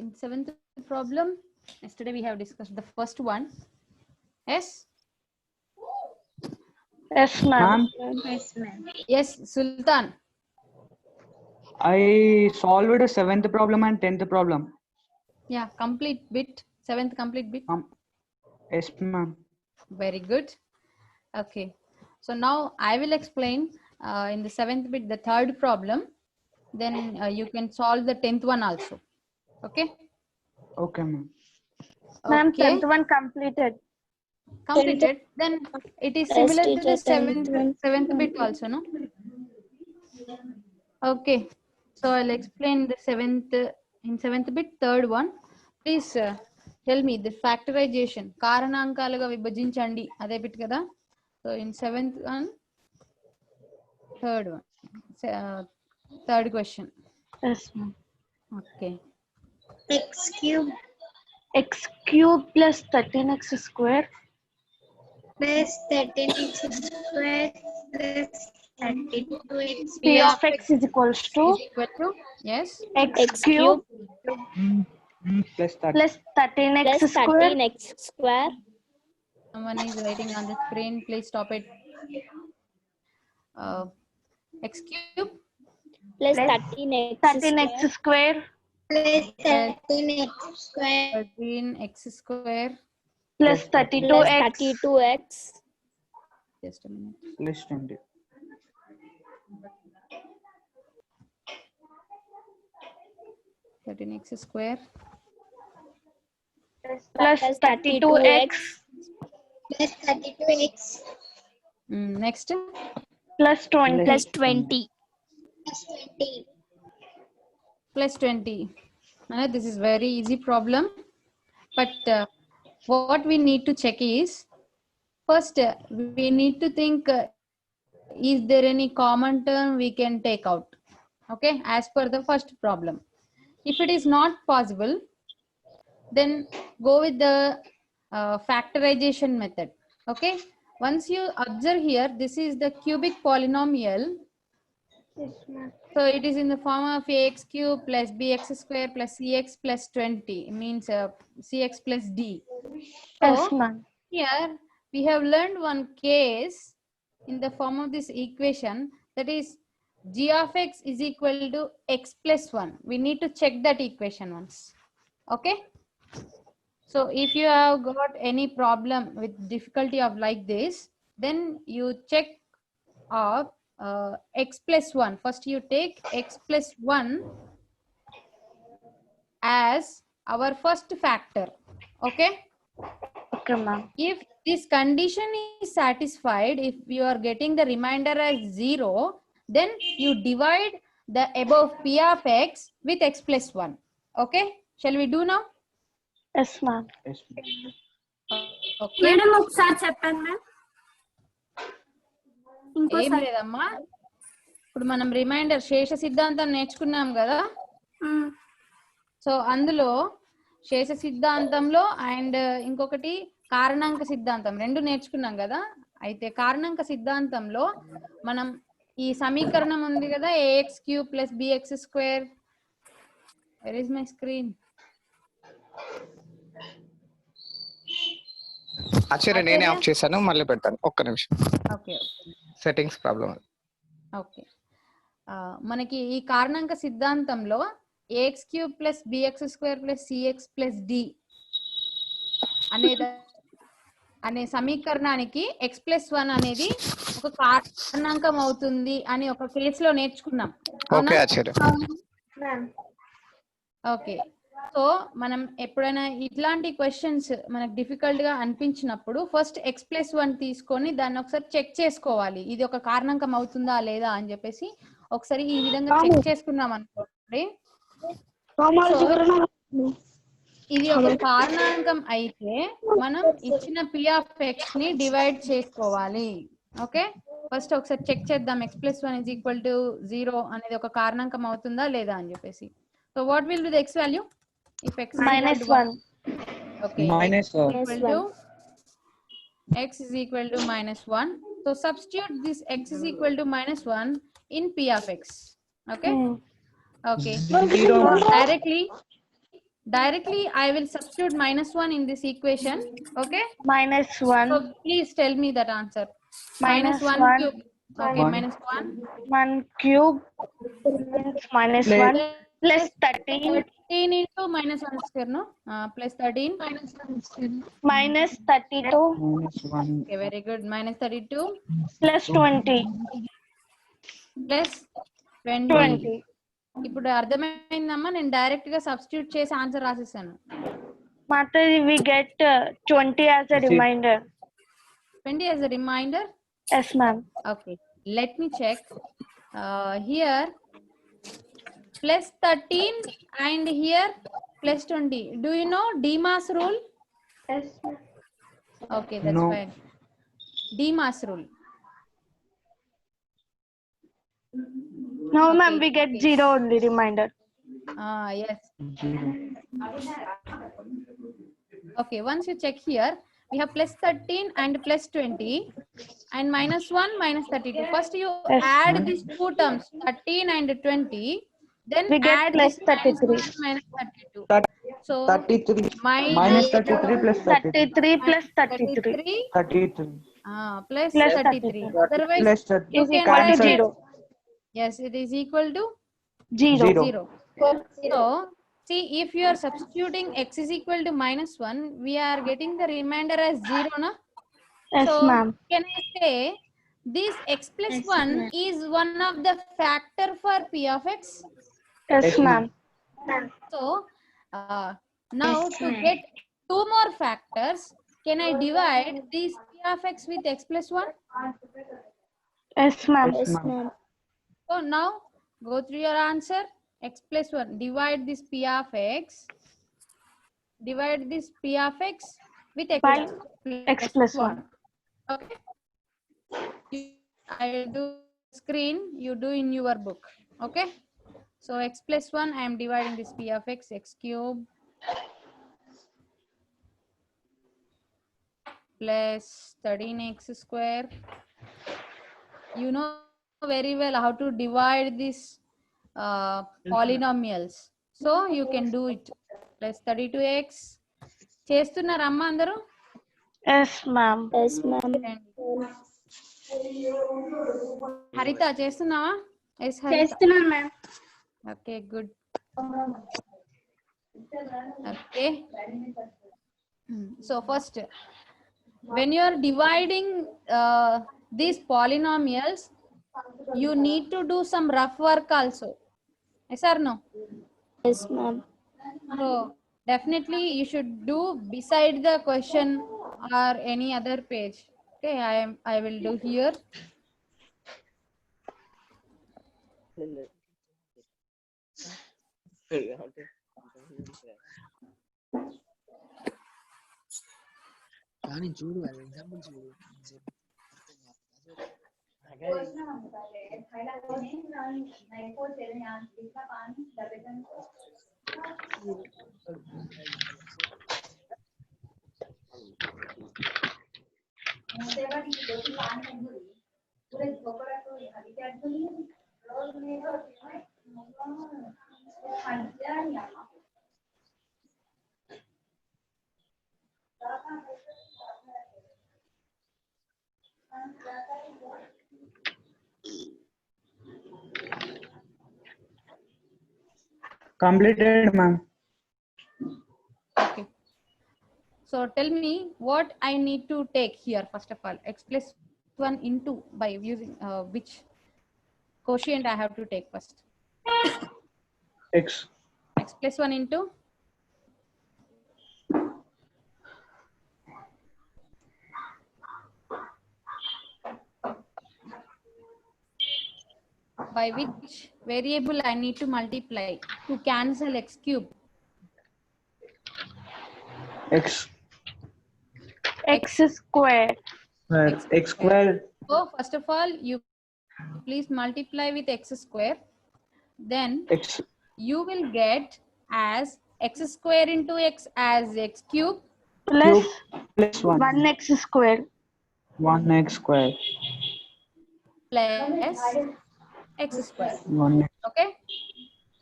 in seventh problem, yesterday we have discussed the first one. Yes? Yes, ma'am. Yes, ma'am. Yes, Sultan. I solved 7th problem and 10th problem. Yeah, complete bit. Seventh complete bit. Yes, ma'am. Very good. Okay. So now I will explain in the seventh bit the third problem. Then you can solve the 10th one also. Okay? Okay, ma'am. Ma'am, Okay. 10th one completed. Completed. Then it is Yes, similar to teacher, the 10th one. seventh bit also, no? Okay. So I'll explain the seventh bit, third one. Please tell me the factorization. కారణాంకాలుగా విభజించండి అదే bit కదా. So in seventh one, third one. Third question. Yes, ma'am. Okay. X cube X cube plus 13x square plus 13x square plus 32x P of x is equals to Is equal to, yes, x cube Plus 30. plus 13x plus square 13x square someone is writing on the screen, please stop it. X cube plus Plus 13x 13x square plus 13x square 13x square, plus plus 32x 32x just a minute, Plus 20. $13x square plus 32x plus 32x next plus 20 plus 20 plus 20 plus 20. This is very easy problem, but what we need to check is first we need to think is there any common term we can take out, okay, as per the first problem. If it is not possible, then go with the factorization method. Okay, once you observe here, this is the cubic polynomial. So it is in the form of ax cube plus bx square plus cx plus 20, means cx plus d. yes So ma'am here we have learned one case in the form of this equation, that is g of x is equal to x plus 1. We need to check that equation once. Okay. So if you have got any problem with difficulty of like this, then you check of x plus 1. First you take x plus 1 as our first factor. Okay. okay ma'am If this condition is satisfied, if you are getting the remainder as 0, then you divide the above p of x with x plus 1. Okay. Shall we do now? yes ma'am Yes, ma'am. Okay. Madam ఒకసారి చెప్పండి ma'am ఏం ఇంకోసారి లేదమ్మా, ఇప్పుడు మనం reminder శేష సిద్ధాంతం నేర్చుకున్నాం కదా. సో అందులో శేష సిద్ధాంతంలో అండ్ ఇంకొకటి కారణాంక సిద్ధాంతం రెండు నేర్చుకున్నాం కదా. అయితే కారణాంక సిద్ధాంతంలో మనం ఈ సమీకరణం ఉంది కదా, a x cube plus b x square. Where is my screen? ఆచార్య నేనే ఆఫ్ చేశాను, మళ్ళీ పెడతాను ఒక్క నిమిషం. Okay settings problem. ఓకే. మనకి ఈ కారణాంక సిద్ధాంతంలో a x cube plus b x square plus c x plus d అనే సమీకరణానికి ఎక్స్ ప్లస్ 1 అనేది ఒక కారణాంకం అవుతుంది అని ఒక కేసులో నేర్చుకున్నాం. ఓకే ఆచార్య. ఓకే. సో మనం ఎప్పుడైనా ఇట్లాంటి క్వశ్చన్స్ మనకు డిఫికల్ట్ గా అనిపించినప్పుడు ఫస్ట్ ఎక్స్ ప్లస్ 1 తీసుకొని దాన్ని ఒకసారి చెక్ చేసుకోవాలి, ఇది ఒక కారణాంకం అవుతుందా లేదా అని చెప్పేసి ఒకసారి ఈ విధంగా చెక్ చేసుకున్నాం అనుకోండి. ఇది ఒక కారణాంకం అయితే మనం ఇచ్చిన పి ఆఫ్ ఎక్స్ ని డివైడ్ చేసుకోవాలి. ఓకే, ఫస్ట్ ఒకసారి చెక్ చేద్దాం X plus 1 is equal to 0 అనేది ఒక కారణాంకం అవుతుందా లేదా అని చెప్పేసి. So what will be the X value if x -1 okay Minus x is equal to -1. So substitute this x is equal to -1 in p of x. Okay. Okay. Zero. directly I will substitute -1 in this equation. Okay. -1. So please tell me that answer. Minus -1 1. cube. Okay, One. -1 1 cube means Plus- -1 plus 13 13 into -1 square, no? Plus 13. minus 32 -1. Okay, very good. -32 plus 20. plus 20. 20. ఇప్పుడు అర్థమైందమ్మా, నేను direct గా substitute చేసి answer రాసేసాను. Mataji, we get 20 as a reminder. 20 as a reminder. Yes, ma'am. Okay, let me check. Here plus 13 and here plus 20. Do you know DMAS rule? Yes. Okay, that's No. fine. DMAS rule. No, ma'am, Okay, we get okay. 0 only reminder. Yes. 0. Okay, once you check here, we have plus 13 and plus 20 and -1 -32. First you Yes, add ma'am. these two terms, 13 and 20. Then We get add plus this 33. -32. So 33. minus -33 plus 33. 33 plus 33 33 33. plus Plus 33. 33. Otherwise, Plus 30. you is can equal to write it. 0. Yes, it is equal to 0. 0. So, see, if you are substituting x is equal to -1, we are getting the remainder as 0, na? Yes, So, ma'am. can I say this x plus 1 is one of the factor for p of x? Yes, Yes, ma'am. So, now to get two more factors, can I divide this p of x with x plus 1? Yes, ma'am. Yes, ma'am. So, now go through your answer. X plus 1. Divide this p of x. Divide this p of x with x, By x plus 1. Okay. I will do screen. You do in your book. Okay. So x plus 1. I am dividing this p of x. X cube plus 13x square. You know very well how to divide these polynomials. So you can do it. Plus 32x. చేస్తున్నారా అమ్మ అందరూ? Yes, ma'am. Yes, ma'am. హరిత చేస్తున్నావా? Yes హరిత. చేస్తున్నాను ma'am. Okay, good. Okay. So first, when you are dividing these polynomials, you need to do some rough work also. Yes or no? Yes, ma'am. So definitely you should do beside the question or any other page. Okay, I will do here. కానీ చూడు అది example చూడు Completed, ma'am. Okay. So tell me what I need to take here. First of all, x plus 1 into by using which quotient I have to take first. X. X plus 1 into by which variable I need to multiply to cancel x cube. X. X square. X square. So first of all, you please multiply with x square. Then X. you will get as x square into x as x cube Plus Plus 1. 1x square. 1x square. plus x square. 1x. Okay.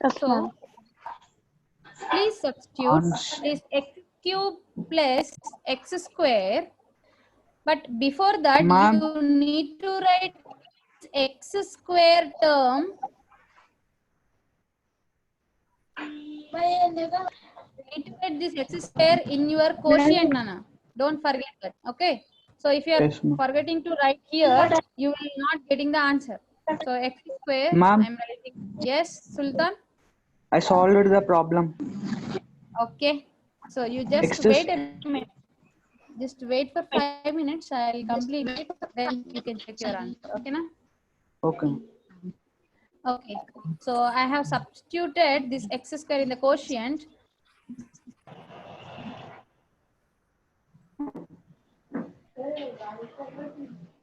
Yes, So ma'am. Please substitute Ans- this x cube plus x square. But before that, Ma'am. you need to write x square term. You need to write this x square in your quotient, Nana. Don't forget that. Okay. So if you are Yes, ma'am. forgetting to write here, you will not getting the answer. So x square, Ma'am. I'm writing. Yes, Sultan. I solved the problem. Okay. So you just Next is wait a minute. Just wait for 5 minutes. I'll complete it. Then you can check your answer. Okay, na? okay. Okay. So I have substituted this x square in the quotient.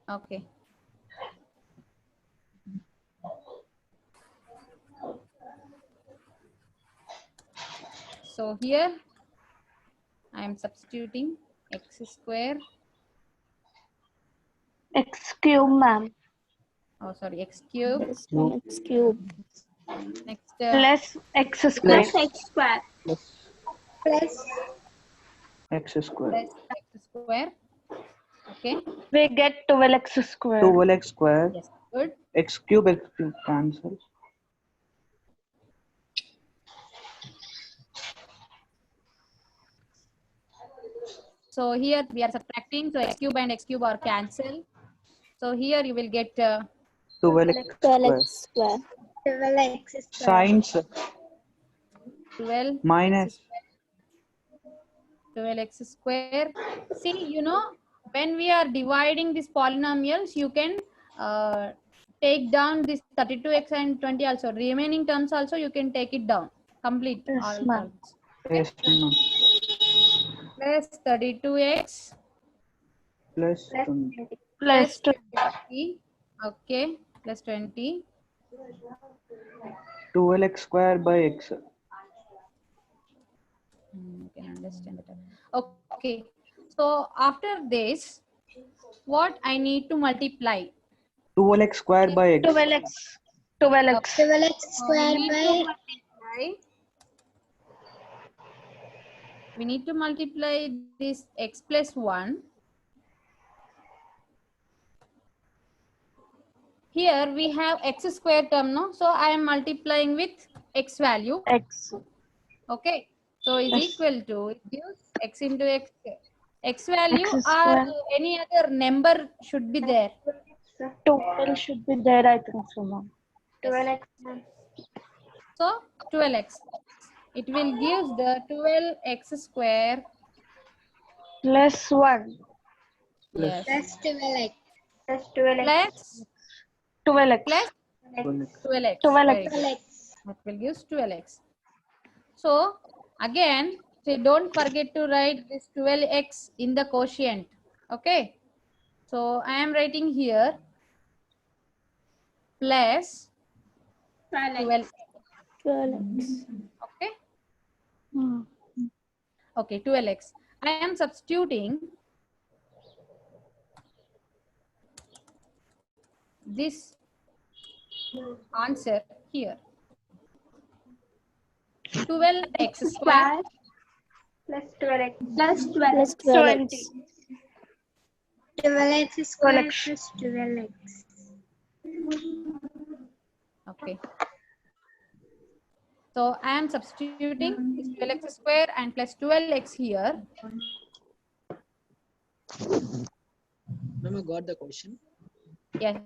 Okay. So here I am substituting x square. X cube, ma'am. Oh, sorry, x cube. Yes, ma'am. X cube. Next, Plus X square. square. Plus X square. plus x square. Okay. We get 12x square. 12x square. Yes, good. X cube cancels. So here we are subtracting. So x cube and x cube are cancelled. So here you will get 12x 12x square. square. 12x square. Signs 12 minus 12x square. See, you know, when we are dividing these polynomials, you can take down this 32x and 20 also. Remaining terms also you can take it down. Complete Yes, all ma'am. terms. yes, ma'am. Plus 32x Plus 20. Plus 20. Okay, plus 20. 12x square by x. You can understand it. Okay, so after this, what I need to multiply? 12x square by x. 12x. 12x. 12x So we square need to by multiply. We need to multiply this x plus 1. Here we have x square term, no? So I am multiplying with x value. X. Okay. So is Yes. equal to, it gives x into x. X value X or square. any other number should be there. 12 should be there, I think so, ma'am. 12x. So 12x. It will give the 12x square. Plus 1. Yes. Plus 12x. Plus 12x. Plus 12x. plus 12x. 12x. 12x. Very good. That will give 12x. So again, so don't forget to write this 12x in the quotient. Okay. So I am writing here plus 12x. 12x. Okay. Hmm. Okay, 12x. I am substituting this answer here. 12x square Plus 12x. Plus 12x. 12x square 12x. plus 12x. Okay. So I am substituting this 12x square and plus 12x here. Ma'am, I got the question. Yes.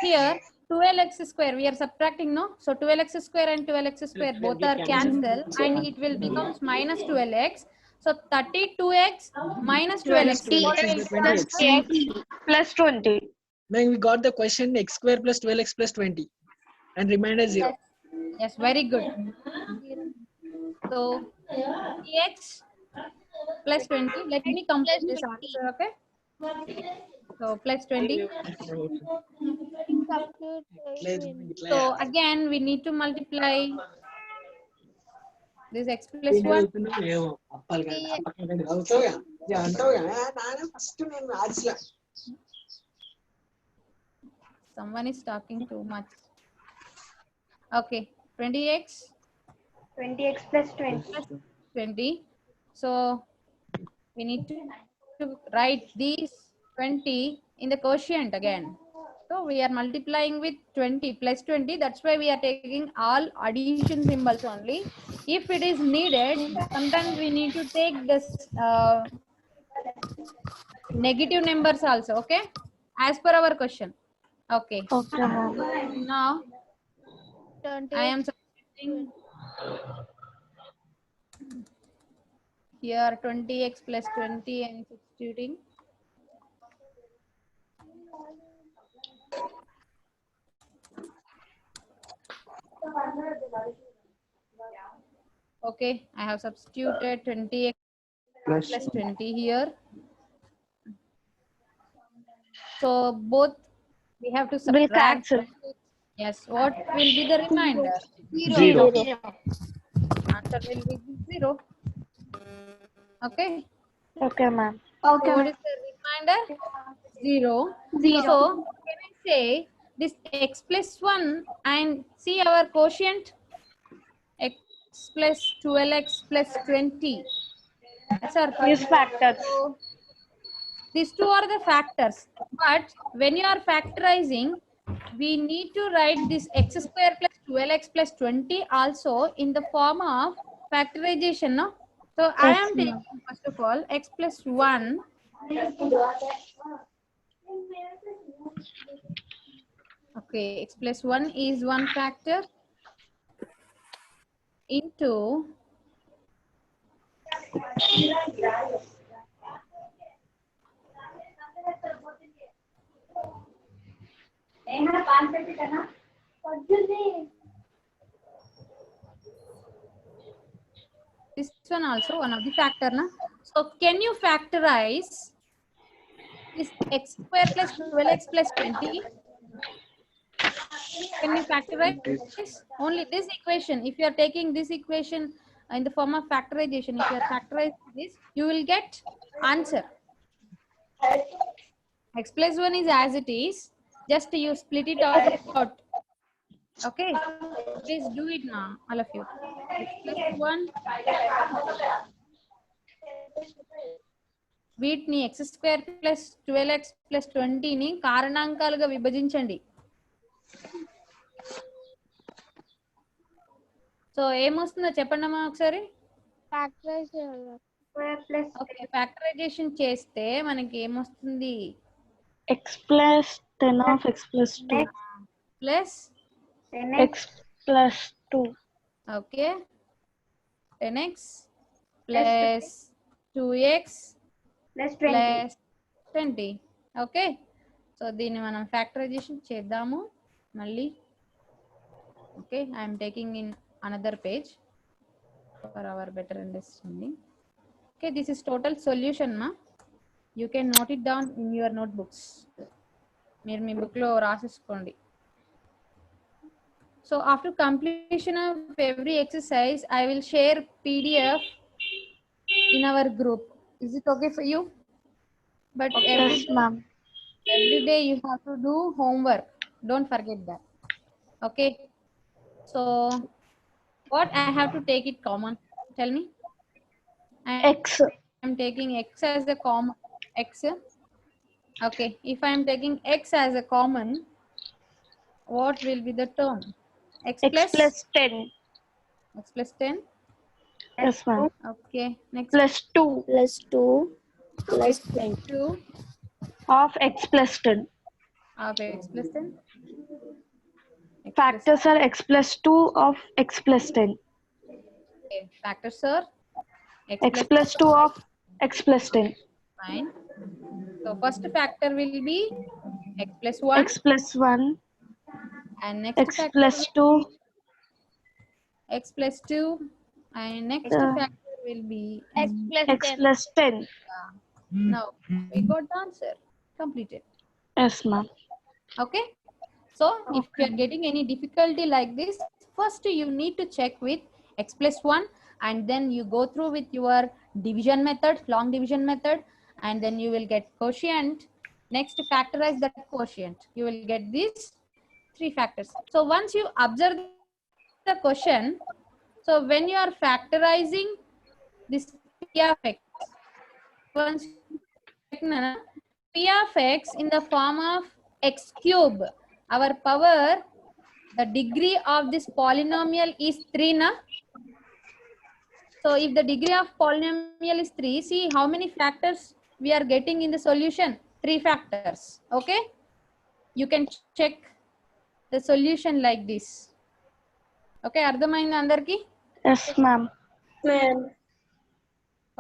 Here 12x square we are subtracting, no? So 12x square and 12x square both are cancelled and it will becomes minus 12x. So 32x minus 12x. What I will put Plus answer? Plus 20. Ma'am, we got the question x square plus 12x plus 20 and remainder 0. Yes, very good. So x plus 20. Let me complete this answer, okay? So plus 20. So again, we need to multiply this x plus 1. Someone is talking too much. Okay, 20x 20x plus 20. Plus 20. So we need to write these 20 in the quotient again. So we are multiplying with 20 plus 20. That's why we are taking all addition symbols only. If it is needed, sometimes we need to take this negative numbers also. Okay, as per our question. Okay, Okay, ma'am. now I am substituting here 20x plus 20 and substituting. Okay, I have substituted 20x plus plus 20 here. So both we have to Will subtract. cancel. Yes, what will be the remainder? 0. Answer will be 0. Okay. Okay, ma'am. So what is the remainder? 0. So can I say this x plus 1 and see our quotient? X plus 12x plus 20. That's our Use factors. So these two are the factors. But when you are factorizing, we need to write this x square plus 12x plus 20 also in the form of factorization. No? So I am taking first of all x plus 1 okay, x plus 1 is one factor into this one also one of the factor. Na? So can you factorize this x square plus 12x plus 20? Can you factorize only this equation? If you are taking this equation in the form of factorization, if you are factorizing this, you will get answer. X plus 1 is as it is. Just you split it out. Okay. Please do it now, all of you. X plus 1. వీటిని x square plus 12x plus 20ని కారణాంకాలుగా విభజించండి. So ఏమొస్తుందో చెప్పండి అమ్మా ఒకసారి. Okay, factorisation చేస్తే మనకి ఏమొస్తుంది? X plus 10 of x plus 2. Plus X plus 2. Okay 10x plus 2x Plus 20. Plus 20. Okay, so దీన్ని మనం ఫ్యాక్టరైజేషన్ చేద్దాము మళ్ళీ. Okay, I'm taking in another page for our better understanding. Okay, this is total solution మా. You can note it down in your note books. మీరు మీ బుక్లో రాసేసుకోండి. So after completion of every exercise, I will share PDF in our group. Is it okay for you? But Yes, ma'am. every day you have to do homework. Don't forget that. Okay. So what I have to take it common? Tell me. X. I am taking x as a common. X. Okay. If I am taking x as a common, what will be the term? X X plus 10. x plus 10. Yes, ma'am. Okay. Next. Plus 2 plus 2 plus 20. 2 of x plus 10. of x plus 10. X Factors are x plus 2 of x plus 10. Okay. Factors are X plus 2 of x plus 10. Fine. So first factor will be x plus 1 X plus 1. and next X factor plus 2. x plus 2 and next factor will be X plus X plus 10. now we got the answer completed. Yes, ma'am. Okay, so if you are getting any difficulty like this, first you need to check with x plus 1 and then you go through with your division method, long division method, and then you will get quotient. Next factorize that quotient, you will get these three factors. So once you observe the question, So when you are factorizing this p of x, once p of x in the form of x cube, our power, the degree of this polynomial is 3 na. So if the degree of polynomial is 3, see how many factors we are getting in the solution? 3 factors. Okay, you can check the solution like this. Okay, అర్థమైంది అందరికి? Yes, ma'am. Ma'am.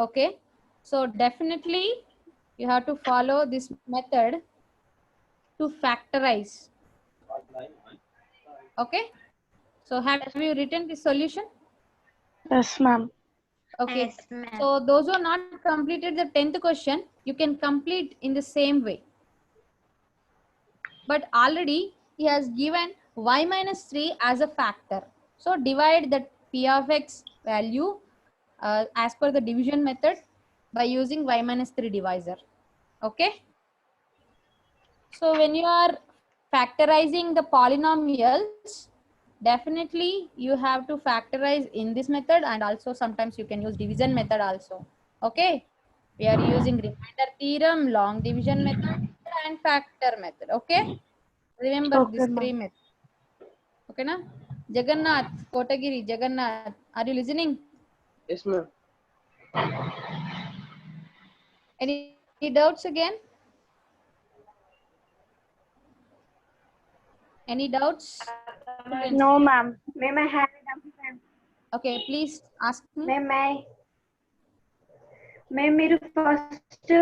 Okay, so definitely you have to follow this method to factorize. Okay, so have you written the solution? Yes, ma'am. Okay, Yes, ma'am. so those who are not completed the 10th question, you can complete in the same way. But already he has given y minus 3 as a factor. So divide the p of x value as per the division method by using y minus 3 divisor. Okay. So when you are factorizing the polynomials, definitely you have to factorize in this method, and also sometimes you can use division method also. Okay. We are using remainder theorem, long division method, and factor method. Okay. Remember Okay, this ma'am. 3 method. Okay na? Jagannath, Kotagiri, Jagannath, are you listening? Yes, ma'am. Any doubts again? Any doubts? Students? No, ma'am. Ma'am, I have it up, ma'am. Okay, please ask me. Ma'am, మీరు first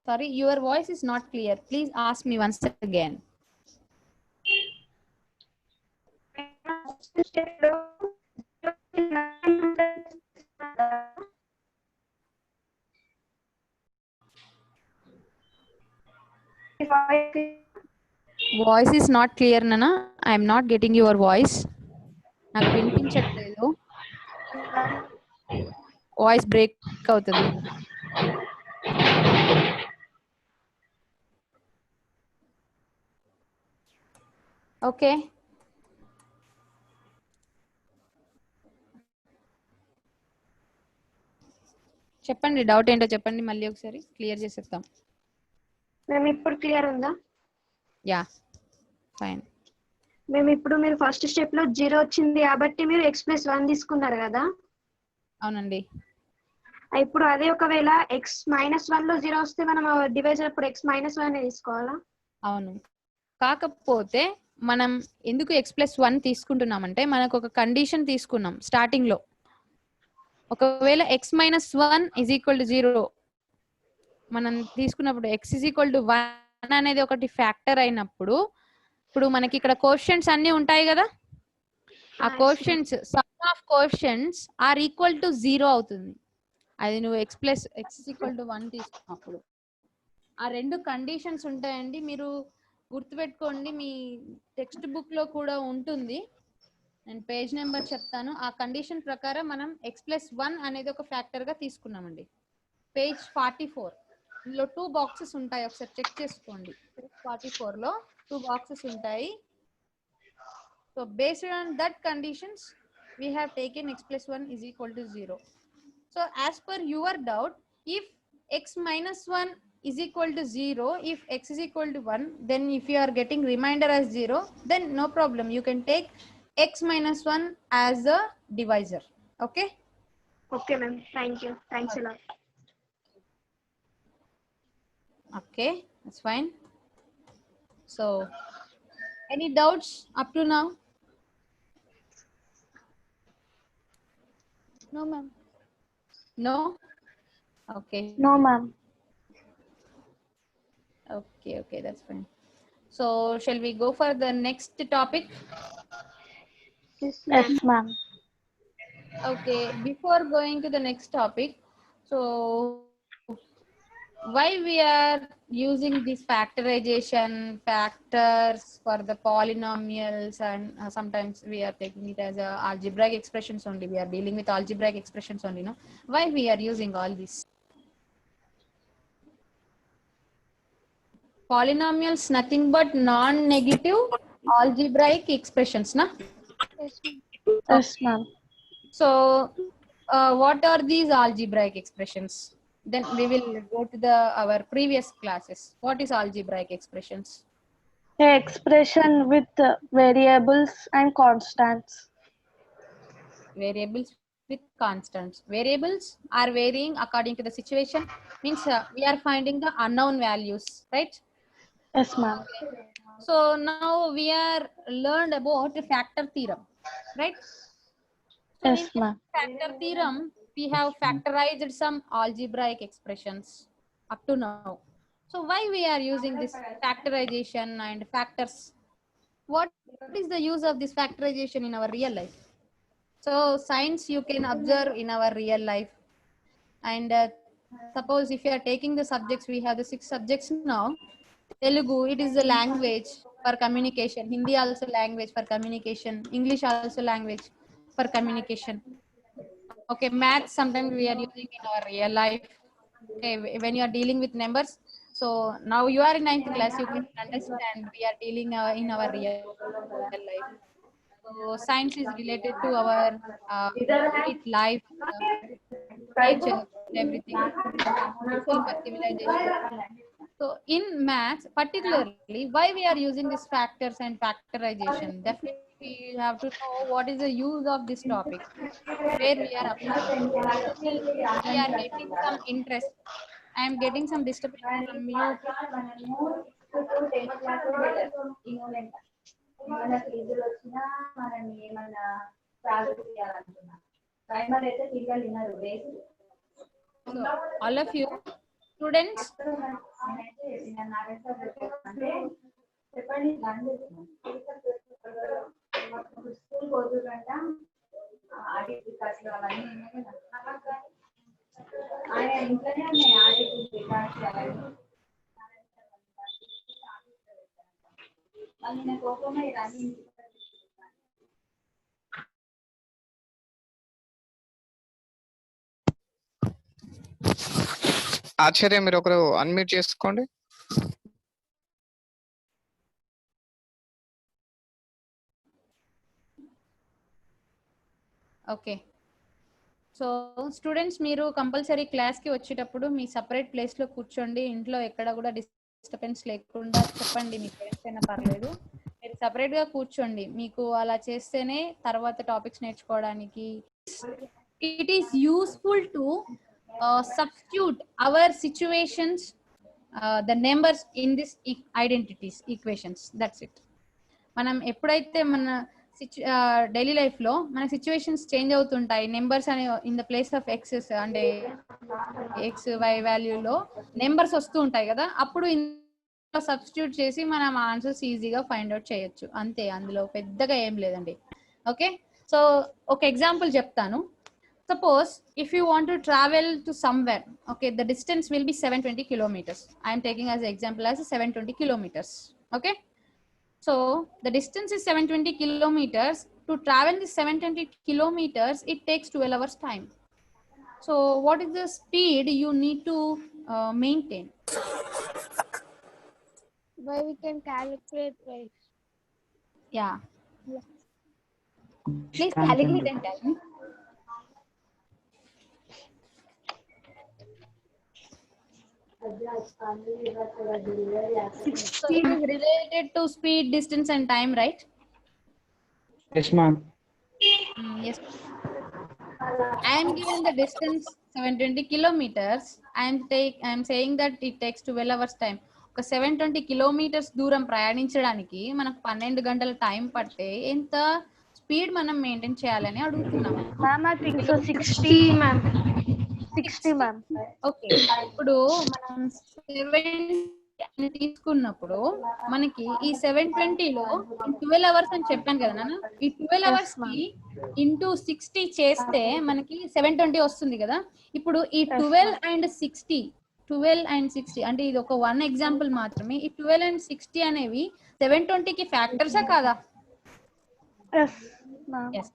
Sorry, your voice is not clear. Please ask me once again. Voice is not clear, Nana. I am not getting your voice. నాకు వినిపించట్లేదు. Voice break అవుతుంది. Okay, చెప్పండి, doubt ఏంటో చెప్పండి, మళ్ళీ ఒకసారి clear చేసేద్దాం. మేము ఇప్పుడు క్లియర్ ఉందా? Yeah, fine. మేము ఇప్పుడు మీరు ఫస్ట్ స్టెప్ లో 0 వచ్చింది కాబట్టి మీరు x+1 తీసుకున్నారు కదా. అవునండి. ఇప్పుడు అదే ఒకవేళ x-1 లో 0 వస్తే మనం డివైజర్ అప్పుడు x-1 తీసుకోవాలా? అవును, కాకపోతే మనం ఎందుకు x+1 తీసుకుంటున్నామంటే మనకు ఒక కండిషన్ తీసుకున్నాం స్టార్టింగ్ లో. ఒకవేళ x-1 = 0 మనం తీసుకున్నప్పుడు x = 1 అనేది ఒకటి ఫ్యాక్టర్ అయినప్పుడు, ఇప్పుడు మనకి ఇక్కడ కోఎఫిషియెంట్స్ అన్ని ఉంటాయి కదా, ఆ coefficients sum of coefficients are equal to 0 అవుతుంది. అది నువ్వు x = 1 తీసుకున్నప్పుడు ఆ రెండు కండిషన్స్ ఉంటాయండి. మీరు గుర్తుపెట్టుకోండి, మీ టెక్స్ట్ బుక్ లో కూడా ఉంటుంది. నేను పేజ్ నెంబర్ చెప్తాను. ఆ కండిషన్ ప్రకారం మనం x+1 అనేది ఒక ఫ్యాక్టర్ గా తీసుకున్నామండి. పేజ్ 44 ఇందులో 2 బాక్సెస్ ఉంటాయి, ఒకసారి చెక్ చేసుకోండి. పేజ్ 44 లో 2 బాక్సెస్ ఉంటాయి. So based on that conditions we have taken x+1 = 0. So as per your doubt, if x-1 = 0, if x = 1, then if you are getting remainder as 0, then no problem, you can take x-1 as a divisor. Okay. Okay, ma'am. Thank you. Thanks a lot. Okay, that's fine. So any doubts up to now? No, ma'am. No. Okay. No, ma'am. Okay, that's fine. So shall we go for the next topic? Yes, ma'am. Okay, before going to the next topic, so why we are using this factorization factors for the polynomials, and sometimes we are taking it as a algebraic expressions only. We are dealing with algebraic expressions only, no? Why we are using all this? Polynomials nothing but non-negative algebraic expressions, na? Yes, ma'am. So, what are these algebraic expressions? Then we will go to our previous classes. What is algebraic expressions? A expression with variables and constants. Variables with constants. Variables are varying according to the situation. Means we are finding the unknown values, right? Yes, ma'am. So now we are learned about the factor theorem, right? So Yes, in ma'am. factor theorem, we have factorized some algebraic expressions up to now. So why we are using this factorization and factors? What is the use of this factorization in our real life? So science you can observe in our real life. And suppose if you are taking the subjects, we have the 6 subjects now. Telugu, it is the language for communication. Hindi also language for communication. English also language for communication. Okay, maths sometimes we are using in our real life. Okay, when you are dealing with numbers. So now you are in 9th class, you can understand we are dealing in our real life. So science is related to our complete life, nature, everything. Useful for civilization. So in maths, particularly, why we are using these factors and factorization? Definitely, you have to know what is the use of this topic, where we are applying. See, we are getting some interest. I am getting some disturbance from you. So all of you students, ఆచార్య మీరు ఒకరు unmute చేసుకోండి. Okay. So students మీరు compulsory క్లాస్కి వచ్చేటప్పుడు మీ separate ప్లేస్లో కూర్చోండి. ఇంట్లో ఎక్కడ కూడా డిస్టర్బెన్స్ లేకుండా చెప్పండి, మీ పేరెంట్స్ అయినా పర్లేదు, మీరు సపరేట్గా కూర్చోండి. మీకు అలా చేస్తేనే తర్వాత టాపిక్స్ నేర్చుకోవడానికి it is useful to substitute our situations the numbers in this identities equations. That's it. మనం ఎప్పుడైతే మన డైలీ లైఫ్ లో మన సిచ్యువేషన్స్ చేంజ్ అవుతుంటాయి, నెంబర్స్ అనే in the place of axes అంటే ఎక్స్ వై వాల్యూలో నెంబర్స్ వస్తూ ఉంటాయి కదా, అప్పుడు సబ్స్టిట్యూట్ చేసి మనం ఆన్సర్స్ ఈజీగా ఫైండ్ అవుట్ చేయొచ్చు. అంతే, అందులో పెద్దగా ఏం లేదండి. ఓకే, సో ఒక ఎగ్జాంపుల్ చెప్తాను. Suppose if you want to travel to somewhere, okay, the distance will be 720 kilometers. I am taking as an example as 720 kilometers. Okay, so the distance is 720 kilometers. To travel this 720 kilometers, it takes 12 hours time. So what is the speed you need to maintain? Why we can calculate, right? Yeah, please calculate and tell me. So it is related to speed, distance and time, right? Yes, ma'am. Yes. I am giving the distance 720 kilometers. I am saying that it takes 12 hours time. ఒక 720 kilometers దూరం ప్రయాణించడానికి మనకు 12 గంటల time పడితే ఎంత speed మనం maintain చేయాలని అడుగుతున్నాము. Ma'am, I think so 60, ma'am. 60, ma'am. Okay, ఇప్పుడు మనం 70 తీసుకున్నప్పుడు మనకి ఈ 720లో 12 అవర్స్ అని చెప్పాను కదా నాన్న, ఈ 12 అవర్స్ కి ఇంటూ 60 చేస్తే మనకి 720 వస్తుంది కదా. ఇప్పుడు ఈ 12 అండ్ 60 అంటే ఇది ఒక 1 ఎగ్జాంపుల్ మాత్రమే. ఈ 12 అండ్ 60 అనేవి 720కి ఫ్యాక్టర్సా కాదా? Yes,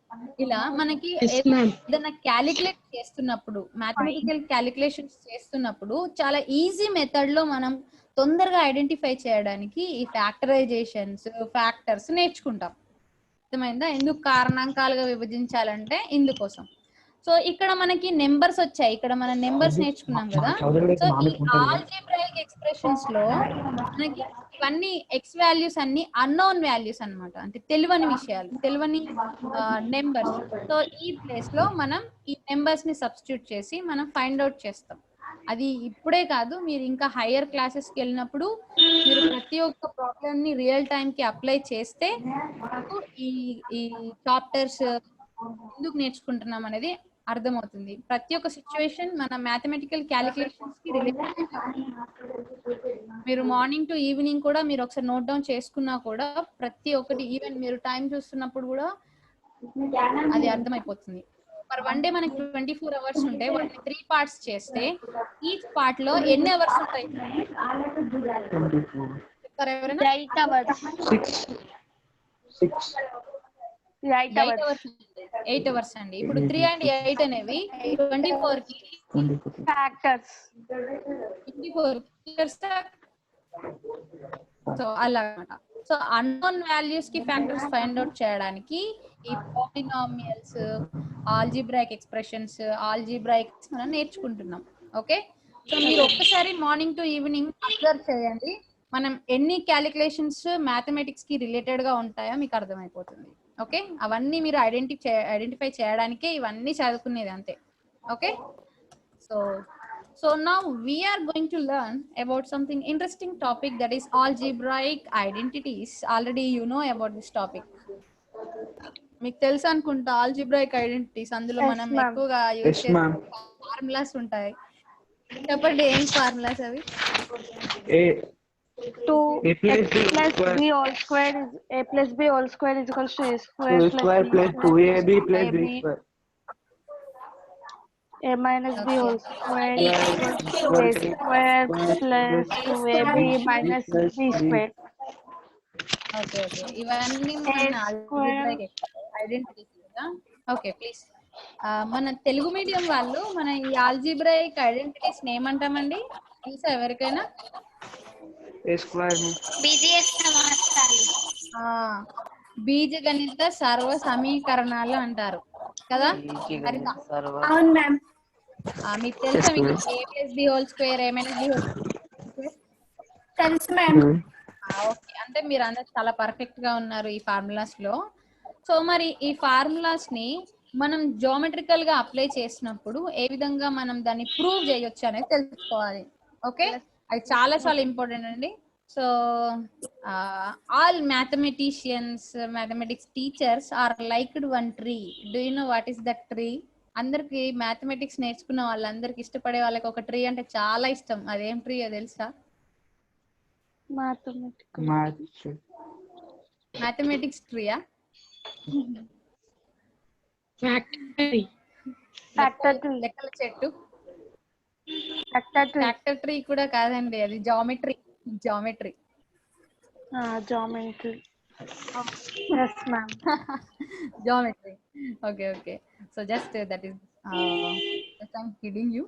ఇలా మనకి ఏదైనా క్యాలిక్యులేట్ చేస్తున్నప్పుడు, మ్యాథమెటికల్ క్యాలిక్యులేషన్స్ చేస్తున్నప్పుడు చాలా ఈజీ మెథడ్ లో మనం తొందరగా ఐడెంటిఫై చేయడానికి ఈ ఫ్యాక్టరైజేషన్స్ ఫ్యాక్టర్స్ నేర్చుకుంటాం. అర్థమైందా? ఎందుకు కారణాంకాలుగా విభజించాలంటే ఇందుకోసం. సో ఇక్కడ మనకి నెంబర్స్ వచ్చాయి, ఇక్కడ మనం నెంబర్స్ నేర్చుకున్నాం కదా. సో ఈ ఆల్జీబ్రాయిక్ ఎక్స్ప్రెషన్స్ లో మనకి ఇవన్నీ ఎక్స్ వాల్యూస్ అన్ని అన్నోన్ వాల్యూస్ అన్నమాట, అంటే తెలియని విషయాలు, తెలియని నెంబర్స్. సో ఈ ప్లేస్ లో మనం ఈ నెంబర్స్ ని సబ్స్టిట్యూట్ చేసి మనం ఫైండ్ అవుట్ చేస్తాం. అది ఇప్పుడే కాదు, మీరు ఇంకా హయ్యర్ క్లాసెస్కి వెళ్ళినప్పుడు మీరు ప్రతి ఒక్క ప్రాబ్లమ్ ని రియల్ టైం కి అప్లై చేస్తే మీకు ఈ చాప్టర్స్ ఎందుకు నేర్చుకుంటున్నాం అనేది అర్థమవుతుంది. ప్రతి ఒక్క సిచ్యువేషన్ మన మ్యాథమెటికల్ క్యాలిక్యులేషన్స్ కి రిలేటెడ్. మీరు మార్నింగ్ టు ఈవినింగ్ కూడా మీరు ఒకసారి నోట్ డౌన్ చేసుకున్నా కూడా ప్రతి ఒక్కటి, ఈవెన్ మీరు టైం చూస్తున్నప్పుడు కూడా అది అర్థమైపోతుంది. పర్ వన్ డే మనకి 24 అవర్స్ ఉంటాయి, వాటిని 3 పార్ట్స్ చేస్తే ఈచ్ పార్ట్ లో ఎన్ని అవర్స్ ఉంటాయి చెప్తారా ఎవరైనా? 8 hours. 8 అవర్స్ అండి. ఇప్పుడు 3 and 8 అనేవి 24 కి Factors. 24 సో అలా అన్నమాట. సో అన్నోన్ వాల్యూస్ కి ఫ్యాక్టర్స్ ఫైండ్ అవుట్ చేయడానికి ఈ పాలినామియల్స్, ఆల్జీబ్రాయిక్ ఎక్స్ప్రెషన్స్, ఆల్జీబ్రాయిక్స్ మనం నేర్చుకుంటున్నాం. ఓకే, సో మీరు ఒక్కసారి మార్నింగ్ టు ఈవినింగ్ అబ్జర్వ్ చేయండి, మనం ఎన్ని క్యాలిక్యులేషన్స్ మ్యాథమెటిక్స్ కి రిలేటెడ్ గా ఉంటాయో మీకు అర్థమైపోతుంది. ఓకే, అవన్నీ మీరు ఐడెంటిఫై చేయడానికే ఇవన్నీ చదువుకునేది అంతే. Okay, so now we are going to learn about something interesting topic, that is algebraic identities. Already you know about this topic. మీకు తెలుసు అనుకుంటా ఆల్జీబ్రాయిక్ ఐడెంటిటీస్. అందులో మనం ఎక్కువగా యూజ్ చేసే ఫార్ములాస్ ఉంటాయి. చెప్పండి ఏం ఫార్ములాస్ అవి? To a plus b all square is a plus b all square is equals to a square plus 2ab plus b square. A minus b whole square is equals to a square plus 2ab minus b square. Okay, ఇవన్నీ మన algebraic identities కదా. Okay please, మన Telugu medium వాళ్ళు మన ఈ algebraic identities ఏమంటామండి తెలుసా ఎవరికైనా? బీజగణిత సర్వ సమీకరణాలు అంటారు కదా. అవును మ్యామ్. మీకు తెలుసా? మీకు a plus b whole square, a minus b whole square తెలుసు మ్యామ్. ఓకే, అంటే మీరు అందరు చాలా పర్ఫెక్ట్ గా ఉన్నారు ఈ ఫార్ములాస్ లో. సో మరి ఈ ఫార్ములాస్ ని మనం జామెట్రికల్ గా అప్లై చేసినప్పుడు ఏ విధంగా మనం దాన్ని ప్రూవ్ చేయొచ్చు అనేది తెలుసుకోవాలి. ఓకే, అది చాలా చాలా ఇంపార్టెంట్ అండి. So all mathematicians, mathematics teachers are liked one tree. Do you know what is that tree? అందరికి మ్యాథమెటిక్స్ నేర్చుకున్న వాళ్ళందరికి ఇష్టపడే వాళ్ళకి ఒక ట్రీ అంటే చాలా ఇష్టం. అదేం ట్రీ తెలుసా? మ్యాథమెటిక్స్ ట్రీయా? లెక్కల చెట్టు. ఫ్యాక్టర్ ట్రీ కూడా కాదండి, అది geometry. Geometry. Yes ma'am. Geometry. Okay. So just that is just I'm kidding you.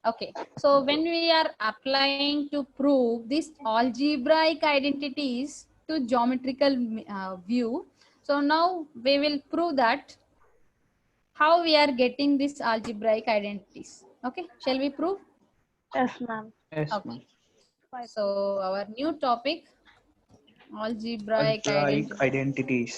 Okay. So when we are applying to prove this algebraic identities to geometrical view, so now we will prove that how we are getting this algebraic identities. Okay. Shall we prove? Yes ma'am. Okay. So our new topic, algebraic identities.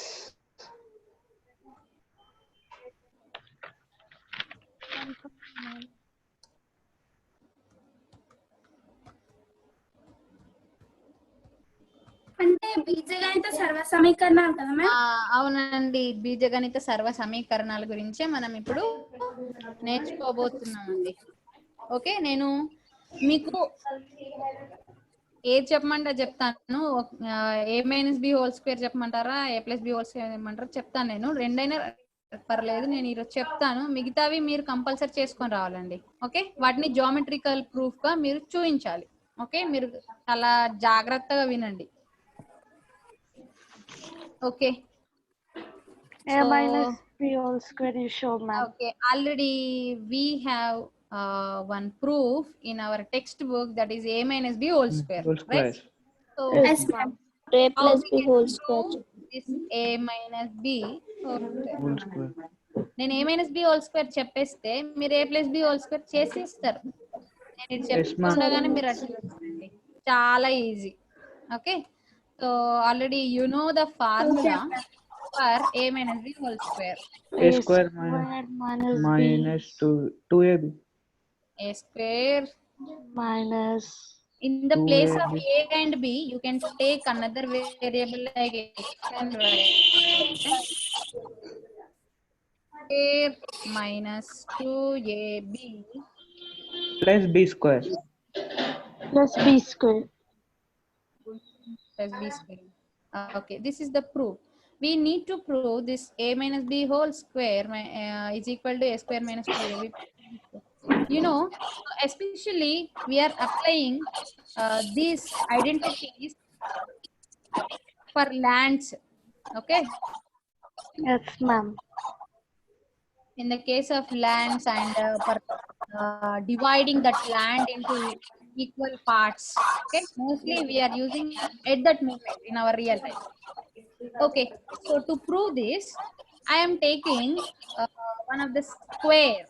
అంటే బీజగణిత సర్వ సమీకరణాలు కదా ma'am? అవునండి, బీజగణిత సర్వ సమీకరణాల గురించే మనం ఇప్పుడు నేర్చుకోబోతున్నామండి. ఓకే, నేను మీకు ఏది చెప్పమంటే చెప్తాను. a minus b whole square చెప్పమంటారా, a plus b whole square చెప్పమంటారా చెప్తాను. నేను రెండైనా పర్లేదు, నేను ఈరోజు చెప్తాను. మిగతావి మీరు కంపల్సరీ చేసుకొని రావాలండి. ఓకే, వాటిని జామెట్రికల్ ప్రూఫ్ గా మీరు చూపించాలి. ఓకే, మీరు చాలా జాగ్రత్తగా వినండి. Okay, A minus b whole square is shown ma'am. Okay, already we have one proof in our textbook, that is a minus b whole square, Whole square. right? So Yes, ma'am. A how plus we b can whole square. prove this a minus b whole square? Whole square. నేను a minus b whole square చెప్పేస్తే మీరు a plus b whole square చేసేస్తారు. నేను ఇది చెప్తుండగానే మీరు అట్లా చేసేయండి. చాలా easy. Okay, so already you know the formula for a minus b whole square. A square minus 2ab. A square minus in the place of 2ab. a and b, you can take another variable like x and y. Square minus 2ab Plus b square. plus b square. plus b square. Okay, this is the proof. We need to prove this a minus b whole square is equal to a square minus 2ab. You know, especially we are applying these identities for lands. Okay, Yes, ma'am. in the case of lands and for dividing that land into equal parts. Okay, mostly we are using at that moment in our real life. Okay, so to prove this, I am taking one of the square.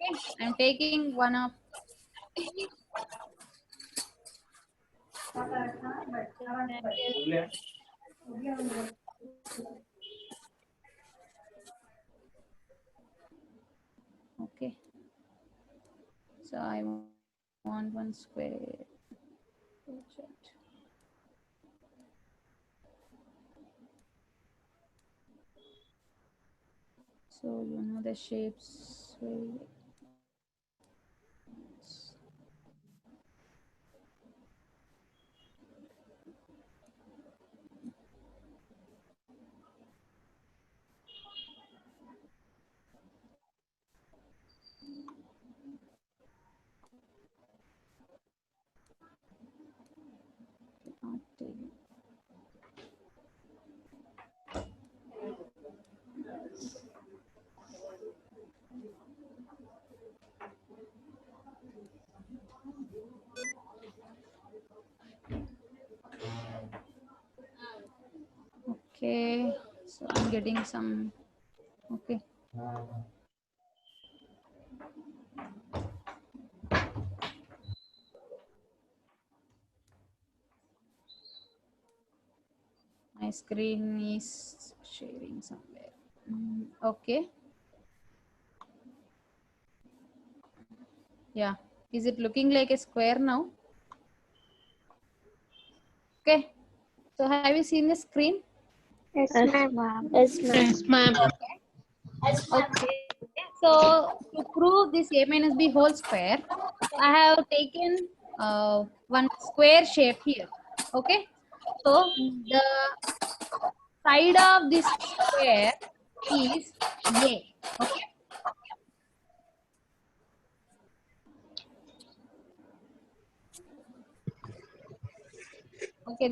Okay, I am taking one of okay, so I want one square. So you know the shapes. Okay, so I'm getting some. Okay. My screen is sharing somewhere. Okay. Yeah. Is it looking like a square now? Okay. So have you seen the screen? Yes, Yes, ma'am. ma'am. Yes, ma'am. ma'am. Okay. So to prove this a minus b whole square, I have taken one square shape here. Okay. So the side of this square is a. Okay. Okay.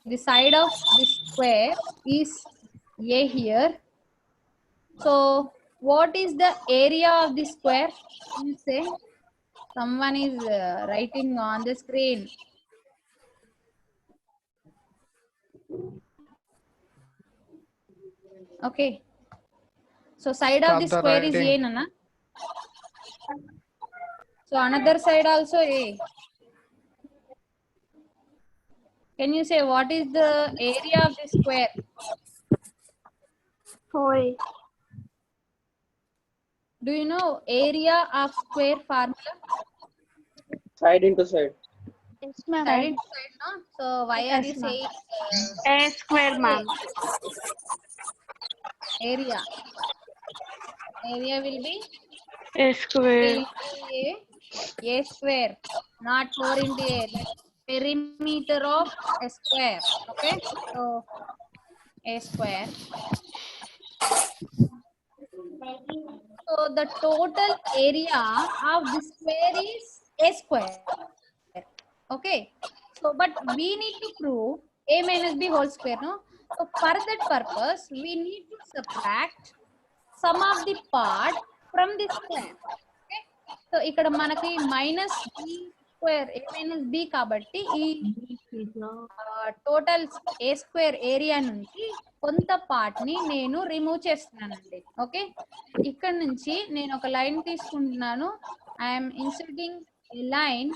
The side of this square is a here. So what is the area of the square? Can you say? Someone is writing on the screen. Okay. So side of Stop the the square is writing. A, Nana. So another side also A. Can you say what is the area of the square? 4. Do you know area of square formula? Side into side. Yes, ma'am. Side into side, no? So why are you Yes, ma'am. saying A square, ma'am. area? Area will be A square. a square, not 4 into a. That's perimeter of a square. Okay, so a square. So the total area of the square is a square. Okay, so but we need to prove a minus b whole square, no? So for that purpose, we need to subtract sum of the part from the square. Okay, so ఇక్కడ మనకి minus B square ఏ minus B కాబట్టి ఈ total ఏ square area నుంచి కొంత part ని నేను remove చేస్తున్నానండి. Okay, ఇక్కడ నుంచి నేను ఒక లైన్ తీసుకుంటున్నాను. I'm inserting A line.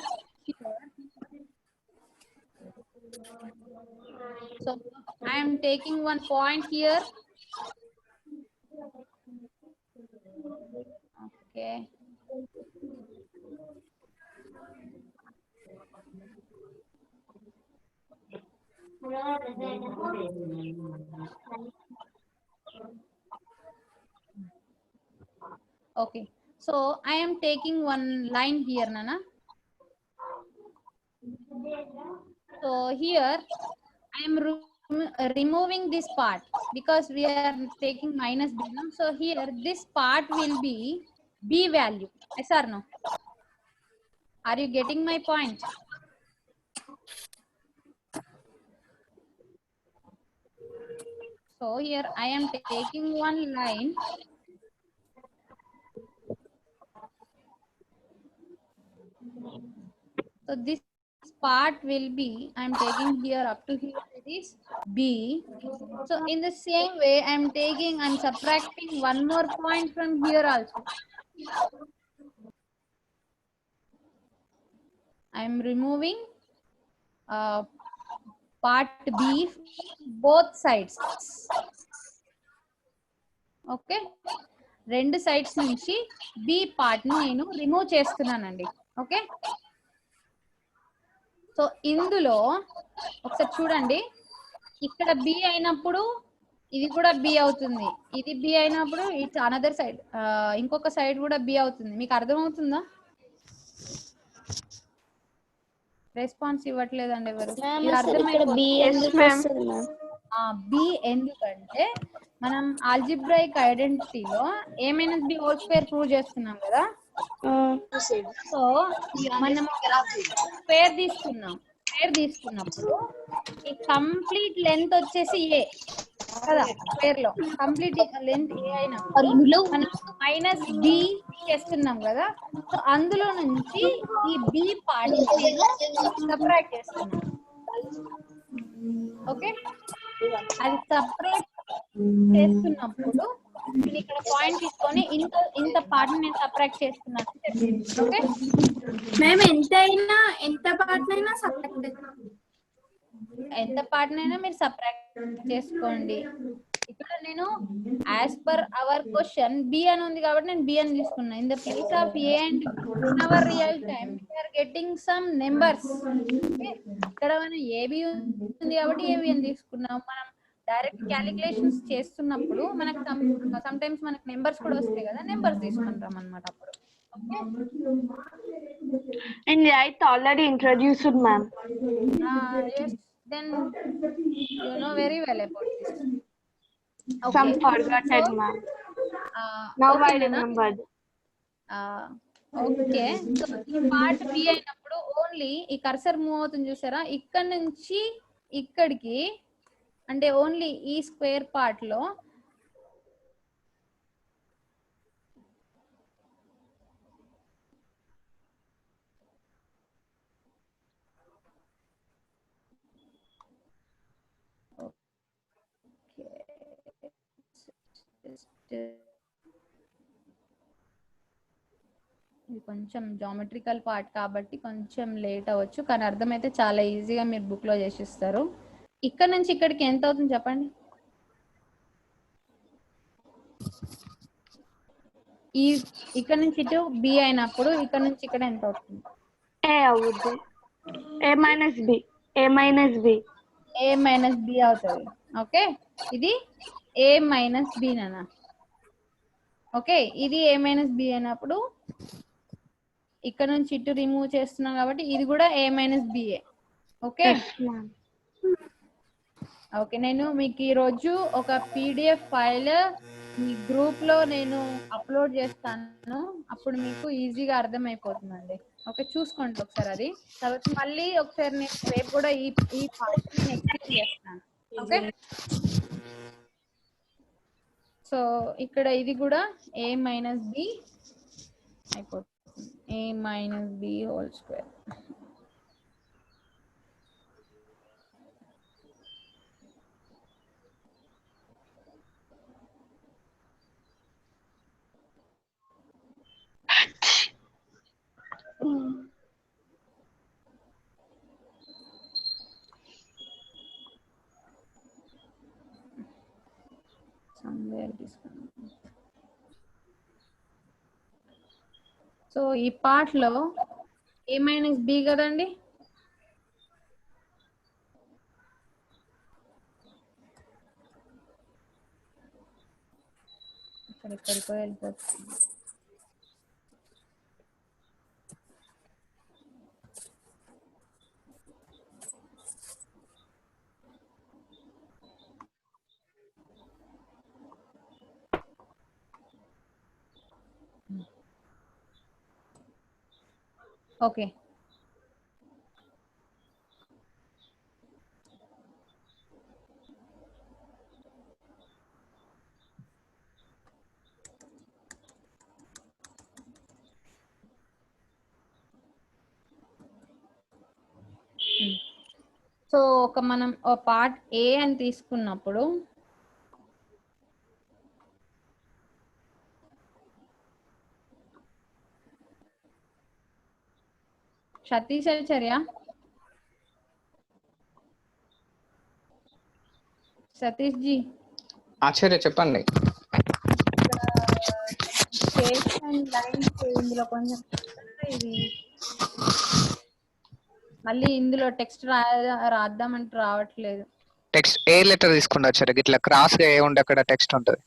So I'm taking one point here. Okay, okay, so I am taking one line here, Nana. So here I am removing this part because we are taking minus b now. So here this part will be b value. Yes or no? Are you getting my point? So here I am taking one line. So this part will be, I am taking here up to here, it is b. So in the same way I am taking and subtracting one more point from here also. I am removing part b both sides. Okay, రెండు sides నుంచి b part ని నేను remove చేస్తున్నానండి. Okay, so ఇందులో ఒకసారి చూడండి, ఇక్కడ b అయినప్పుడు ఇది కూడా b అవుతుంది, ఇది b అయినప్పుడు ఇట్స్ అనదర్ సైడ్, ఇంకొక సైడ్ కూడా b అవుతుంది. మీకు అర్థమవుతుందా? రెస్పాన్స్ ఇవ్వట్లేదండి ఎవరు. b ఎందుకంటే మనం ఆల్జిబ్రాయిక్ ఐడెంటిటీలో a - b whole square prove చేస్తున్నాం కదా. సో మనం స్క్వేర్ తీసుకున్నప్పుడు ఈ కంప్లీట్ లెంత్ వచ్చేసి a కదా, స్క్వేర్ లో కంప్లీట్ లెంత్ a అయినప్పుడు మనం మైనస్ b చేస్తున్నాం కదా. సో అందులో నుంచి ఈ b పార్ట్ నేను సబ్ట్రాక్ట్ చేస్తున్నాను. ఓకే, అది సపరేట్ చేస్తున్నప్పుడు నేను ఇక్కడ పాయింట్ తీసుకొని ఇంత పార్ట్ నేను సబ్ట్రాక్ట్ చేస్తున్నాను. ఓకే, మేము ఎంత పార్ట్ అయినా మీరు సబ్ట్రాక్ట్ చేసుకోండి. ఇక్కడ నేను as per our question b అని ఉంది కాబట్టి నేను బి అని తీసుకున్నా. In the place of a and in our real time we are getting some numbers. ఇక్కడ మనం ఏబి ఉంది కాబట్టి ఏబి అని తీసుకున్నాం. మనం డైరెక్ట్ క్యాలిక్యులేషన్స్ చేస్తున్నప్పుడు మనకు సమ్ టైమ్స్ మనకు నెంబర్స్ కూడా వస్తాయి కదా, నెంబర్స్ తీసుకుంటాం అన్నమాట అప్పుడు. And yeah, it's already introduced, ma'am. Yes, then you know very well about this. Okay. Some forgotten, ma'am. Now okay, I remembered. Okay, so ఈ పార్ట్ బి అయినప్పుడు ఓన్లీ ఈ కర్సర్ మూవ్ అవుతుంది చూసారా, ఇక్కడ నుంచి ఇక్కడికి, అంటే ఓన్లీ ఈ స్క్వేర్ పార్ట్ లో ఇది కొంచెం జామెట్రికల్ పార్ట్ కాబట్టి కొంచెం లేట్ అవ్వచ్చు, కానీ అర్థమైతే చాలా ఈజీగా మీరు బుక్ లో చేసిస్తారు. ఇక్కడ నుంచి ఇక్కడికి ఎంత అవుతుంది చెప్పండి? ఈ ఇక్కడ నుంచి ఇటు బి అయినప్పుడు ఇక్కడ నుంచి ఇక్కడ ఎంత అవుతుంది? A అవుద్ది. A minus b. A minus b. A minus b అవుతుంది. ఓకే, ఇది A minus b నానా. ఓకే, ఇది A minus b అయినప్పుడు ఇక్కడ నుంచి ఇటు రిమూవ్ చేస్తున్నాం కాబట్టి ఇది కూడా A minus b. Okay, okay, నేను మీకు ఈరోజు ఒక PDF ఫైల్ మీ గ్రూప్ లో నేను అప్లోడ్ చేస్తాను, అప్పుడు మీకు ఈజీగా అర్థమైపోతుందండి. ఓకే, చూసుకోండి ఒకసారి. అది తర్వాత మళ్ళీ ఒకసారి నేను రేపు కూడా ఈ పార్ట్ నేను ఎక్స్ప్లెయిన్ చేస్తాను. ఓకే, సో ఇక్కడ ఇది కూడా A minus b అయిపోతుంది. a minus b whole square. Somewhere it is coming. So ఈ పార్ట్ లో a మైనస్ b కదండి, ఎక్కడికో వెళ్ళిపోతుంది. ఓకే, సో మనం పార్ట్ ఏ అని తీసుకున్నప్పుడు సతీష్ ఆచార్య, సతీష్ జీ ఆచార్య చెప్పండి. ఇందులో కొంచెం ఇది మళ్ళీ ఇందులో టెక్స్ట్ రాద్దామంటే రావట్లేదు. టెక్స్ట్ ఏ లెటర్ తీసుకోండి ఆచార్య, ఇట్లా క్రాస్ గా ఏ ఉండి అక్కడ టెక్స్ట్ ఉంటది.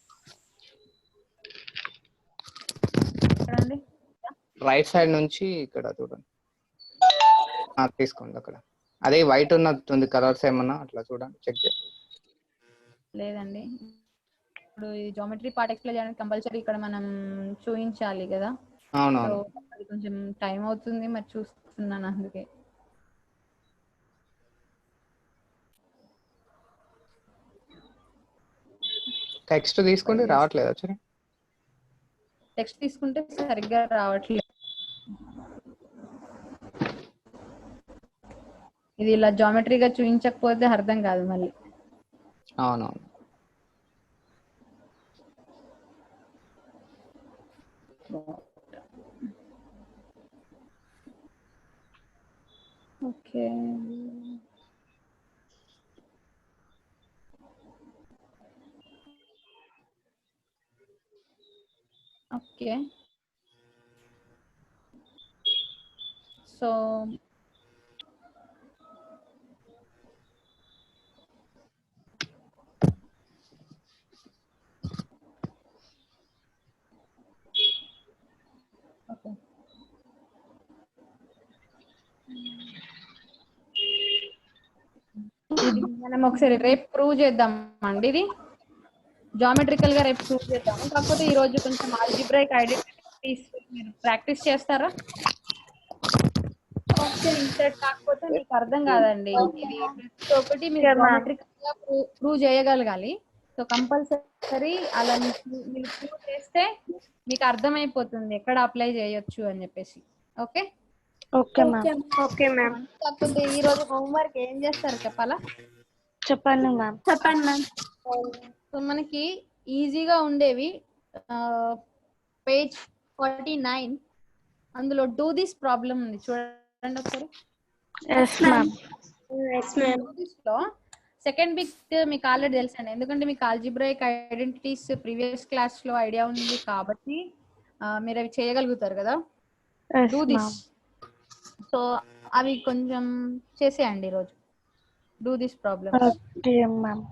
చూడండి రైట్ సైడ్ నుంచి ఇక్కడ చూడండి, తీసుకోండి. అక్కడ అదే వైట్ ఉన్నట్టుంది, కలర్స్ ఏమన్నా అట్లా చూడండి, చెక్ చేయండి. లేదండి, ఇప్పుడు ఈ జామెట్రీ పార్ట్ ఎక్స్ప్లెయిన్ చేయడానికి కంపల్సరీ ఇక్కడ మనం చూపించాలి కదా. సో అవునవును. అది కొంచెం టైం అవుతుంది, మరి చూస్తున్నాను అందుకే. టెక్స్ట్ తీసుకోండి, రావట్లేదు ఆచార్య. టెక్స్ట్ తీసుకుంటే సరిగ్గా రావట్లేదు. ఇది ఇలా జామెట్రీగా చూపించకపోతే అర్థం కాదు మళ్ళీ. అవునవును. Okay, okay. సో ఓకే, ఇది మనం ఒకసారి రేపు ప్రూవ్ చేద్దామండి. ఇది జామెట్రికల్ గా రేపు ప్రూవ్ చేద్దాము. కాకపోతే ఈ రోజు కొంచెం ఆల్జీబ్రాయిక్ ఐడెంటిటీస్ మీరు ప్రాక్టీస్ చేస్తారా? ఇన్సర్ట్ కాకపోతే మీకు అర్థం కాదండి. ఇది ప్రతి ఒక్కటి మీరు జామెట్రికల్ గా ప్రూవ్ చేయగలగాలి. సో కంపల్సరీ అలా మీరు ప్రూవ్ చేస్తే మీకు అర్థమైపోతుంది ఎక్కడ అప్లై చేయొచ్చు అని చెప్పేసి. Okay okay ma'am. Okay ma'am. కాకపోతే ఈ రోజు హోంవర్క్ ఏం చేస్తారు చెప్పాలా? చెప్పండి మ్యామ్. చెప్పండి మ్యామ్. సో మనకి ఈజీగా ఉండేవి పేజ్ 49 అందులో డూ దిస్ ప్రాబ్లం ఉంది, చూడండి ఒకసారి. Yes ma'am. లో సెకండ్ బిట్ మీకు ఆల్రెడీ తెలుసండి, ఎందుకంటే మీకు ఆల్జీబ్రాయిక్ ఐడెంటిటీస్ ప్రీవియస్ క్లాస్ లో ఐడియా ఉంది కాబట్టి మీరు అవి చేయగలుగుతారు కదా. Yes do this, ma'am. So అవి కొంచెం చేసేయండి ఈరోజు. Do this problem. Okay ma'am.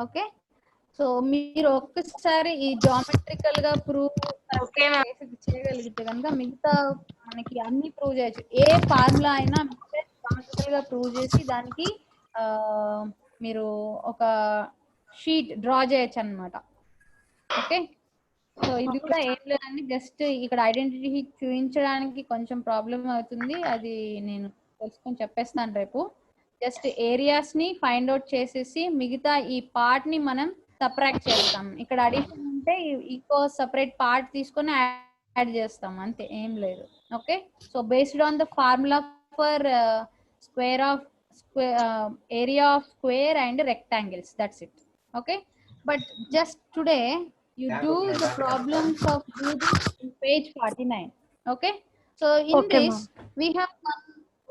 Okay, so మీరు ఒక్కసారి ఈ జామెట్రికల్ గా ప్రూవ్ చేయగలిగితే కనుక మిగతా మనకి అన్ని ప్రూవ్ చేయొచ్చు. ఏ ఫార్ములా అయినా జామెట్రికల్ గా ప్రూవ్ చేసి దానికి మీరు ఒక షీట్ డ్రా చేయొచ్చు అన్నమాట. ఓకే, సో ఇది కూడా ఏం లేదండి, జస్ట్ ఇక్కడ ఐడెంటిటీ చూపించడానికి కొంచెం ప్రాబ్లం అవుతుంది, అది నేను తెలుసుకొని చెప్పేస్తాను రేపు. జస్ట్ ఏరియాస్ ని ఫైండ్ అవుట్ చేసేసి మిగతా ఈ పార్ట్ ని మనం సపరేట్ చేస్తాం. ఇక్కడ అడిషన్ అంటే ఇంకో సపరేట్ పార్ట్ తీసుకొని యాడ్ చేస్తాం అంతే, ఏం లేదు. Okay, so based on the formula for square of area of square and rectangles, that's it. Okay, but just today you do the problems of using in page 49. Okay, so in Okay, this ma'am. we have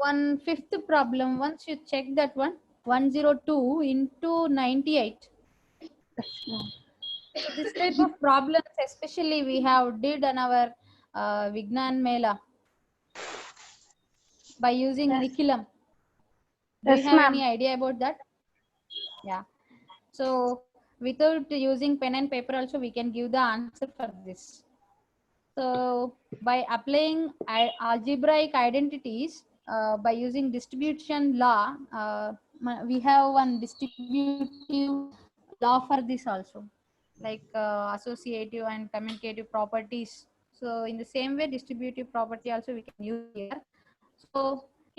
one fifth problem. Once you check that one, 102 into 98. Yes, ma'am. So this type of problems especially we have did on our Vignan Mela by using Yes. Nikilam. Do you Yes, have ma'am. any idea about that? Yeah. So without using pen and paper also we can give the answer for this. So by applying algebraic identities by using distribution law, we have one distributive law for this also, like associative and commutative properties. So in the same way distributive property also we can use here. So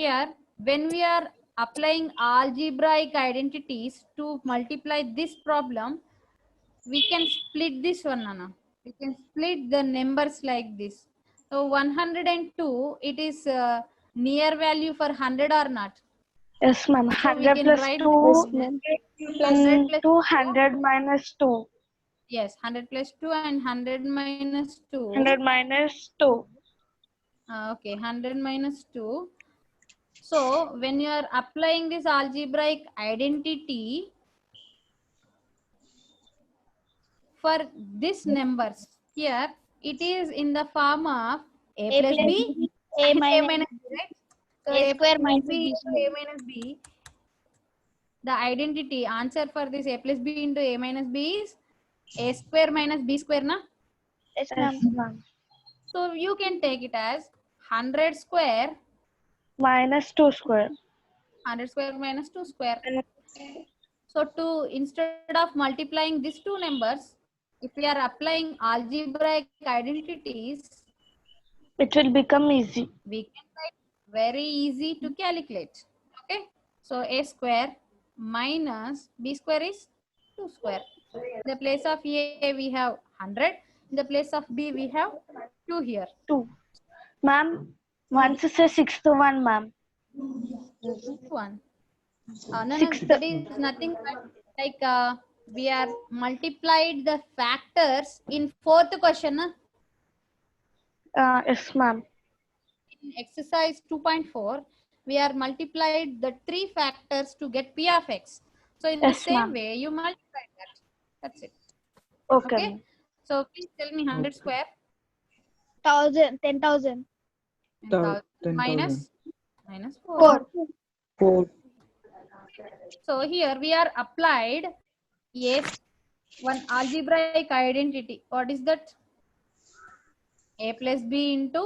here when we are applying algebraic identities to multiply this problem, we can split this one, Nana. We can split the numbers like this. So 102, it is near value for 100 or not? Yes, ma'am. So we 100 can plus write 2, 100 plus 2. 200 minus 2. Yes, 100 plus 2 and 100 minus 2. 100 minus 2. Okay, 100 minus 2. So when you are applying this algebraic identity for this numbers, here it is in the form of a plus b A and a minus minus b, right? So A square plus minus b B into a minus b, the identity answer for this a plus b into a minus b is a square minus b square, na? Yes, ma'am. Yes, ma'am. So you can take it as 100 square, Minus 2 square. 100 square minus 2 square. So to, instead of multiplying these two numbers, if we are applying algebraic identities, It will become easy. we can write very easy to calculate. Okay, so a square minus b square is 2 square. In the place of a we have 100, in the place of b we have 2 here. 2. Ma'am, once you say 6 to 1, ma'am. 1. No, Sixth. that is nothing but like we are multiplied the factors in fourth question, na? Yes, ma'am. In exercise 2.4, we are multiplied the 3 factors to get p of x. So in the Yes, same ma'am. way, you multiply that. That's it. Okay. Okay. So please tell me 100 square 10,000. and 10,000. minus 4. 4. 4. So here we are applied one algebraic identity. What is that? A plus b into,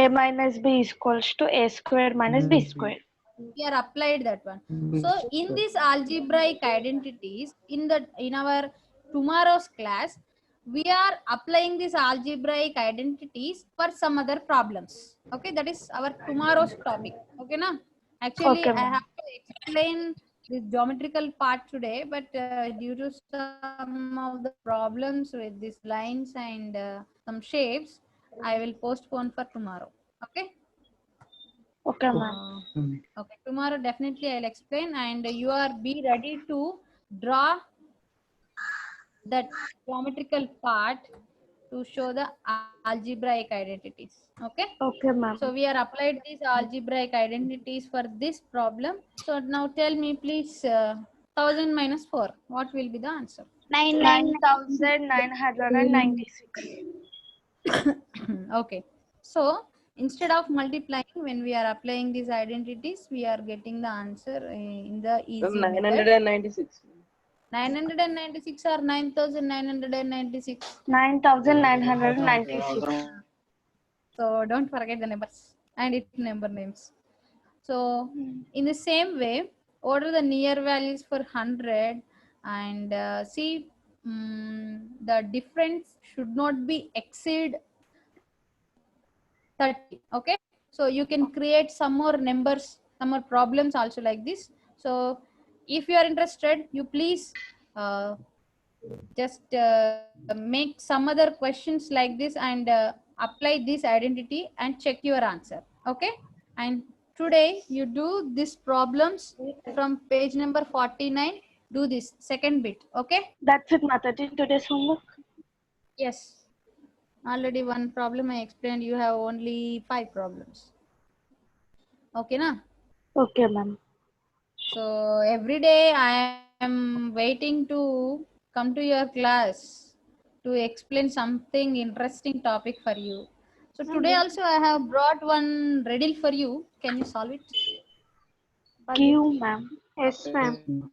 A minus B is equals to A square minus B square. we are applied that one. So in these algebraic identities, in our tomorrow's class, we are applying these algebraic identities for some other problems. Okay, that is our tomorrow's topic. Okay, na? Actually, Okay, I ma'am. have to explain the geometrical part today, but due to some of the problems with these lines and some shapes, I will postpone for tomorrow. Okay. Okay, ma'am. Okay, tomorrow definitely I'll explain, and you are be ready to draw that geometrical part to show the algebraic identities. Okay. Okay, ma'am. So we are applied these algebraic identities for this problem. So now tell me please, 1000 minus 4, what will be the answer? 9,996. Okay, so instead of multiplying, when we are applying these identities, we are getting the answer in the easy method. 996. 996 or 9996. 9,996. So don't forget the numbers and its number names. So in the same way, order the near values for 100 and see the difference should not be exceed 30. Okay, so you can create some more numbers, some more problems also like this. So if you are interested, you please just make some other questions like this and apply this identity and check your answer. Okay, and today you do these problems from page number 49. Do this second bit. Okay. That's it, Mataji. Today's homework. Yes, already one problem I explained. You have only 5 problems. Okay na? Okay, ma'am. So every day I am waiting to come to your class to explain something interesting topic for you. So today also I have brought one riddle for you. Can you solve it? Q, ma'am. Yes, ma'am.